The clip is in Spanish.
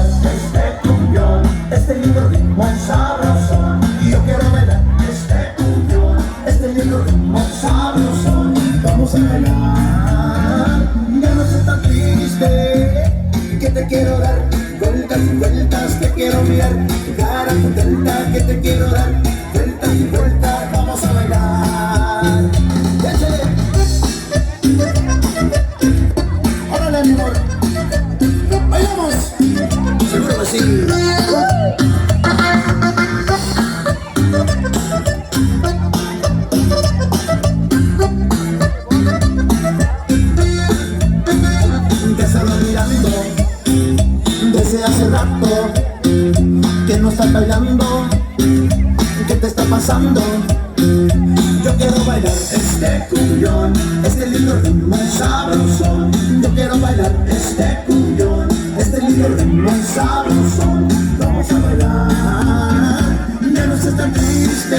este cumbión, este lindo ritmo sabrosón. Yo quiero bailar este cumbión, este lindo ritmo sabrosón. Vamos a bailar, ya no soy tan triste, que te quiero dar vueltas y vueltas, te quiero mirar, cara contenta, que te quiero dar vueltas y vueltas. Vamos a bailar, échale. Órale, mi amor, bailamos, seguro que sí. Te estaba mirando desde hace rato, que no estás bailando, ¿qué te está pasando? Yo quiero bailar este cumbión, este lindo ritmo sabrosón. Yo quiero bailar este cumbión, este lindo ritmo sabrosón.